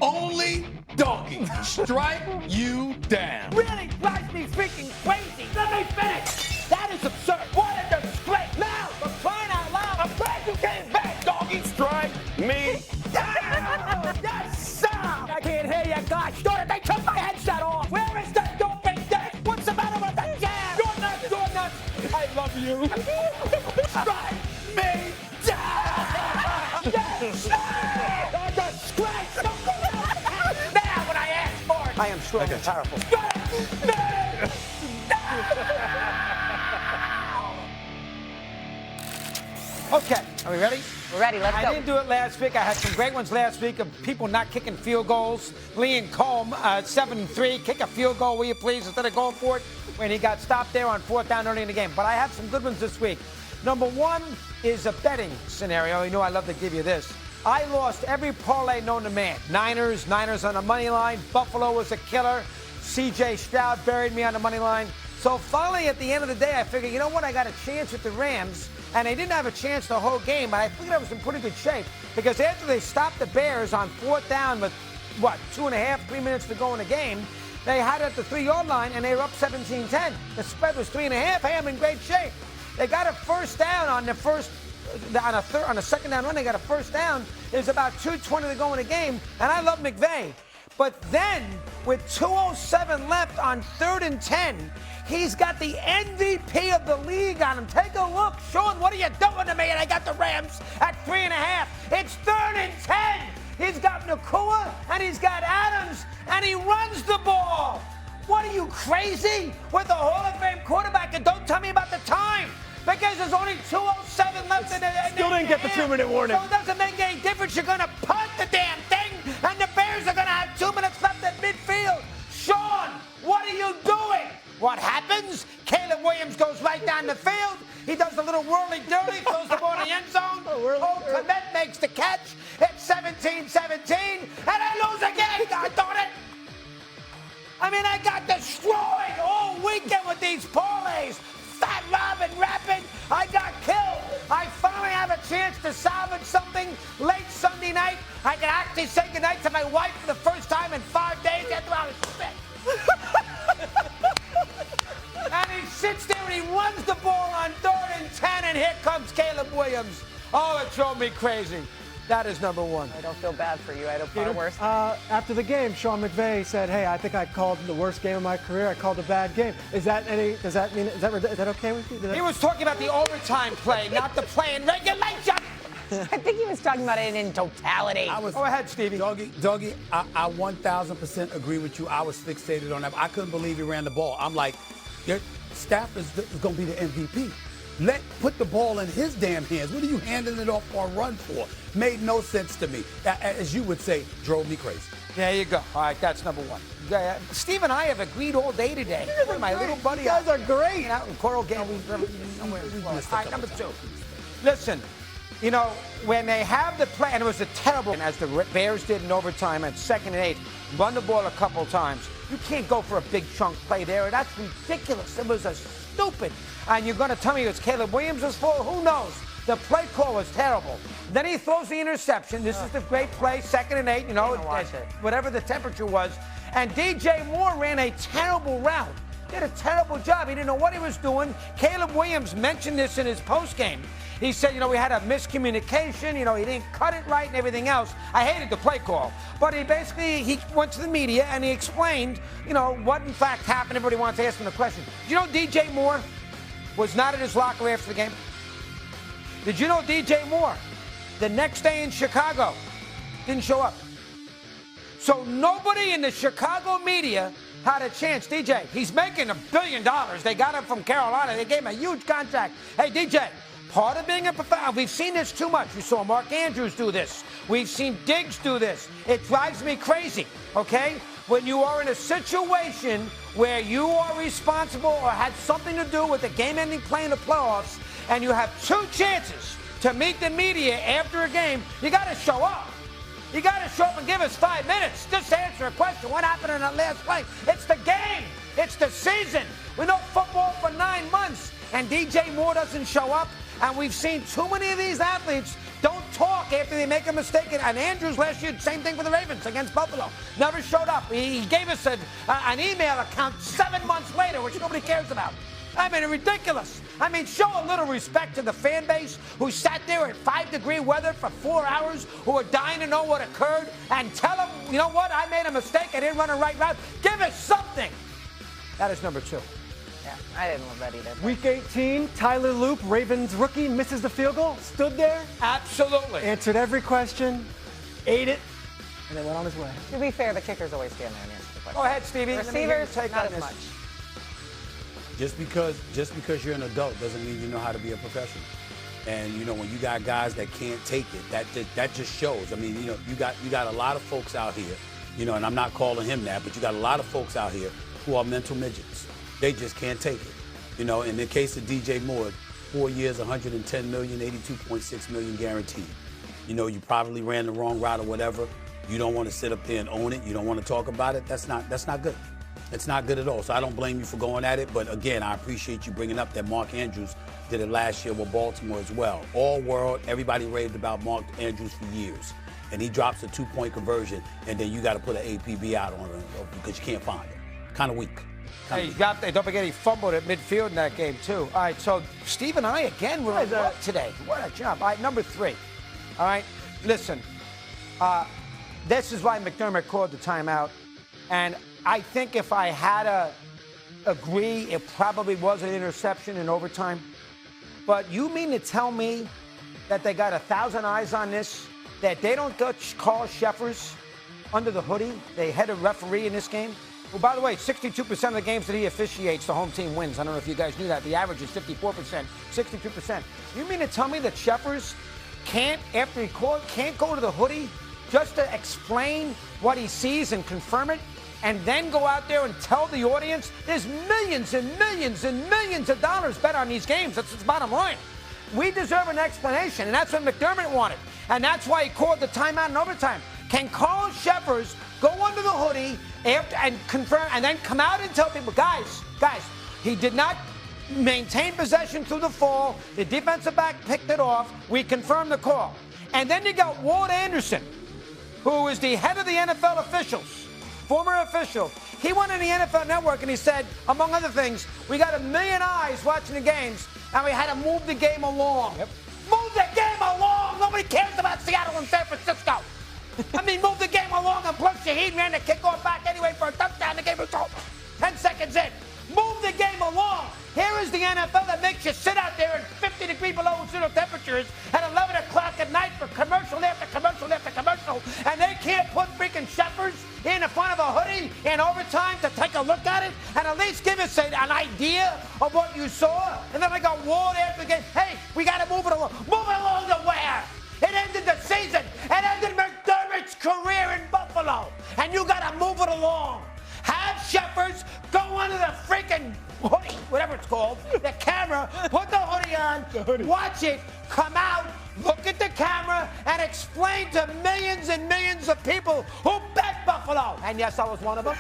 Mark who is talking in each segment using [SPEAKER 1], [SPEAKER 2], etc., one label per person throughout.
[SPEAKER 1] Only Doggy strike you down.
[SPEAKER 2] Really drives me freaking crazy. Let me finish. That is absurd. What a disgrace. Now, I'm crying out loud. I'm glad you came back, Doggy.
[SPEAKER 1] Strike me.
[SPEAKER 2] Yes, sir. I can't hear you, gosh darn it. They took my headset off. Where is the doping dick? What's the matter with the jam? You're nuts, you're nuts. I love you. Strike me down. Yes, sir. A disgrace. Now, when I ask for it, I am strong and powerful. Okay, are we ready?
[SPEAKER 3] We're ready, let's go.
[SPEAKER 2] I didn't do it last week. I had some great ones last week of people not kicking field goals. Liam Combs, 7-3, kick a field goal, will you please, instead of going for it when he got stopped there on 4th down early in the game. But I have some good ones this week. Number one is a betting scenario. You know I love to give you this. I lost every parlay known to man. Niners on the money line. Buffalo was a killer. C.J. Stroud buried me on the money line. So finally, at the end of the day, I figured, you know what? I got a chance with the Rams. And they didn't have a chance the whole game, but I figured I was in pretty good shape. Because after they stopped the Bears on 4th down with, 2.5, 3 minutes to go in the game, they had it at the 3-yard line, and they were up 17-10. The spread was 3.5. Hey, I'm in great shape. They got a first down on the on a second down run. They got a first down. There's about 2:20 to go in the game, and I love McVay. But then, with 2:07 left on 3rd and 10, he's got the MVP of the league on him. Take a look. Sean, what are you doing to me? And I got the Rams at 3.5. It's 3rd and 10. He's got Nakua, and he's got Adams, and he runs the ball. What are you, crazy? With a Hall of Fame quarterback, and don't tell me about the time. Because there's only 2:07 left in the
[SPEAKER 4] Still didn't get the 2-minute warning.
[SPEAKER 2] So it doesn't make any difference. You're going to punt the damn thing, and the Bears are going to have 2 minutes left at midfield. Sean, what are you doing? What happens? Caleb Williams goes right down the field. He does a little whirly-dirty, throws the ball in the end zone. Komet makes the catch. It's 17-17, and I lose again. God darn it. I mean, I got destroyed all weekend with these parlays. Fat Robin Rapid, I got killed. I finally have a chance to salvage something late Sunday night. I can actually say goodnight to my wife for the first time in 5 days after I was sick. And he sits there and he runs the ball on 3rd and 10, and here comes Caleb Williams. Oh, it drove me crazy. That is number one.
[SPEAKER 3] I don't feel bad for you. I don't feel worse.
[SPEAKER 4] After the game, Sean McVay said, "Hey, I think I called the worst game of my career. I called a bad game." Is that okay with you?
[SPEAKER 2] He was talking about the overtime play, not the play in regulation.
[SPEAKER 3] I think he was talking about it in totality.
[SPEAKER 2] Go ahead, Stevie.
[SPEAKER 1] Doggy, I 1,000% agree with you. I was fixated on that. I couldn't believe he ran the ball. I'm like, your staff is going to be the MVP. Put the ball in his damn hands. What are you handing it off for a run for? Made no sense to me. As you would say, drove me crazy.
[SPEAKER 2] There you go. All right, that's number one. Steve and I have agreed all day today. My little buddy.
[SPEAKER 4] You guys are great.
[SPEAKER 2] Out in Coral Gables. Somewhere. All right, number two. Listen, you know, when they have the play, and it was a terrible, as the Bears did in overtime at 2nd and 8, run the ball a couple times. You can't go for a big chunk play there. That's ridiculous. It was a stupid. And you're going to tell me it's Caleb Williams' fault? Who knows? The play call was terrible. Then he throws the interception. This is the great play, 2nd and 8, you know, whatever the temperature was. And DJ Moore ran a terrible route. Did a terrible job. He didn't know what he was doing. Caleb Williams mentioned this in his postgame. He said, you know, we had a miscommunication. You know, he didn't cut it right and everything else. I hated the play call. But he went to the media and he explained, you know, what in fact happened. Everybody wants to ask him the question. Did you know DJ Moore was not at his locker after the game? Did you know DJ Moore, the next day in Chicago, didn't show up? So nobody in the Chicago media had a chance. DJ, he's making $1 billion. They got him from Carolina. They gave him a huge contract. Hey, DJ, part of being a professional, we've seen this too much. We saw Mark Andrews do this. We've seen Diggs do this. It drives me crazy, okay? When you are in a situation where you are responsible or had something to do with the game-ending play in the playoffs, and you have 2 chances to meet the media after a game, you got to show up. You got to show up and give us 5 minutes. Just answer a question. What happened in that last play? It's the game. It's the season. We know football for 9 months, and DJ Moore doesn't show up. And we've seen too many of these athletes don't talk after they make a mistake. And Andrews last year, same thing for the Ravens against Buffalo. Never showed up. He gave us an email account 7 months later, which nobody cares about. I mean, ridiculous. I mean, show a little respect to the fan base who sat there in 5-degree weather for 4 hours, who are dying to know what occurred, and tell them, you know what, I made a mistake, I didn't run a right route. Give us something. That is number 2.
[SPEAKER 3] Yeah, I didn't love that either.
[SPEAKER 4] Week 18, Tyler Loop, Ravens rookie, misses the field goal, stood there,
[SPEAKER 2] Absolutely.
[SPEAKER 4] answered every question, ate it, and then went on his way.
[SPEAKER 3] To be fair, the kickers always stand there and answer the question.
[SPEAKER 2] Go ahead, Stevie. Let me hear your
[SPEAKER 3] Receivers,
[SPEAKER 2] take
[SPEAKER 3] not
[SPEAKER 2] on
[SPEAKER 3] as
[SPEAKER 2] this.
[SPEAKER 3] much.
[SPEAKER 1] Just because you're an adult doesn't mean you know how to be a professional. And you know, when you got guys that can't take it, that just shows. I mean, you know, you got a lot of folks out here, you know, and I'm not calling him that, but you got a lot of folks out here who are mental midgets. They just can't take it. You know, in the case of DJ Moore, 4 years, $110 million, $82.6 million guaranteed. You know, you probably ran the wrong route or whatever. You don't want to sit up there and own it. You don't want to talk about it. That's not good. It's not good at all. So I don't blame you for going at it. But again, I appreciate you bringing up that Mark Andrews did it last year with Baltimore as well. All world, everybody raved about Mark Andrews for years. And he drops a 2-point conversion, and then you got to put an APB out on him because you can't find it. Kind of weak.
[SPEAKER 2] Hey, don't forget he fumbled at midfield in that game, too. All right, so Steve and I, again, we're at work today. What a job. All right, number 3. All right, listen. This is why McDermott called the timeout. And I think if I had to agree, it probably was an interception in overtime. But you mean to tell me that they got 1,000 eyes on this, that they don't go call Sheffers under the hoodie, the head of referee in this game? Well, by the way, 62% of the games that he officiates, the home team wins. I don't know if you guys knew that. The average is 54%, 62%. You mean to tell me that Sheffers can't, after he called, can't go to the hoodie just to explain what he sees and confirm it, and then go out there and tell the audience there's millions and millions and millions of dollars bet on these games? That's the bottom line. We deserve an explanation, and that's what McDermott wanted. And that's why he called the timeout in overtime. Can Carl Sheffers go under the hoodie after and confirm, and then come out and tell people, guys, he did not maintain possession through the fall. The defensive back picked it off. We confirmed the call. And then you got Ward Anderson, who is the head of the NFL officials, former official. He went on the NFL Network and he said, among other things, we got 1 million eyes watching the games, and we had to move the game along. Yep. Move the game along. Nobody cares about Seattle and San Francisco. I mean, move the game along, and Blake Shaheed ran the kickoff back anyway for a touchdown. The game was over. 10 seconds in. Move the game along. Here is the NFL that makes you sit out there in 50 degree below zero temperatures at 11 o'clock at night for commercial after commercial after commercial, and they can't put freaking Sheffers in front of a hoodie in overtime to take a look at it and at least give us an idea of what you saw. And then I got Ward after the game. Hey, we got to move it along. Move it along to where? It ended the season. It ended McDermott's career in Buffalo. And you got to move it along. Have Sheffers go under the freaking hoodie, whatever it's called, the camera, put the hoodie on, watch it, come out, look at the camera, and explain to millions and millions of people who bet Buffalo. And yes, I was one of them.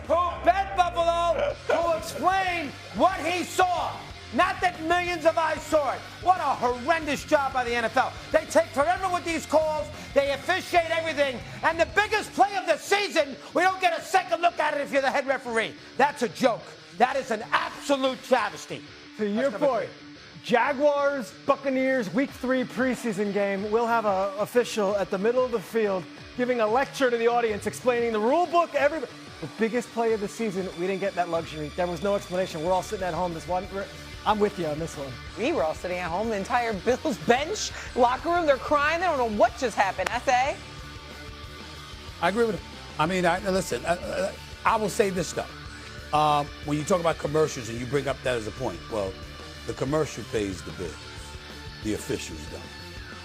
[SPEAKER 2] Who bet Buffalo, who explain what he saw. Not that millions of eyes saw it. What a horrendous job by the NFL. They take forever with these calls. They officiate everything. And the biggest play of the season, we don't get a second look at it if you're the head referee. That's a joke. That is an absolute travesty.
[SPEAKER 4] To your point, Jaguars, Buccaneers, Week 3 preseason game. We'll have an official at the middle of the field giving a lecture to the audience, explaining the rule book. The biggest play of the season, we didn't get that luxury. There was no explanation. We're all sitting at home. I'm with you on this one.
[SPEAKER 3] We were all sitting at home. The entire Bills bench, locker room, they're crying. They don't know what just happened. I
[SPEAKER 1] agree with him. I mean, listen, I will say this stuff. When you talk about commercials and you bring up that as a point, well, the commercial pays the bills. The officials don't.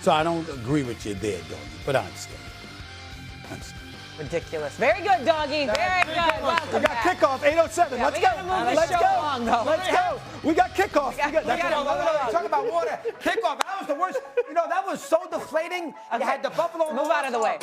[SPEAKER 1] So I don't agree with you there, Doggy, but I understand.
[SPEAKER 3] Ridiculous. Very good, Doggy. Very good. Welcome
[SPEAKER 4] we got
[SPEAKER 3] back.
[SPEAKER 4] kickoff, 8:07.
[SPEAKER 3] Yeah,
[SPEAKER 4] Let's
[SPEAKER 3] we
[SPEAKER 4] go.
[SPEAKER 3] gotta move this
[SPEAKER 4] Let's
[SPEAKER 3] show
[SPEAKER 4] go.
[SPEAKER 3] along, though.
[SPEAKER 4] Let's go. We got kickoff.
[SPEAKER 3] We gotta
[SPEAKER 2] Talk about water. Kickoff. That was the worst. You know, that was so deflating. You had the Buffalo.
[SPEAKER 3] Move out of the way.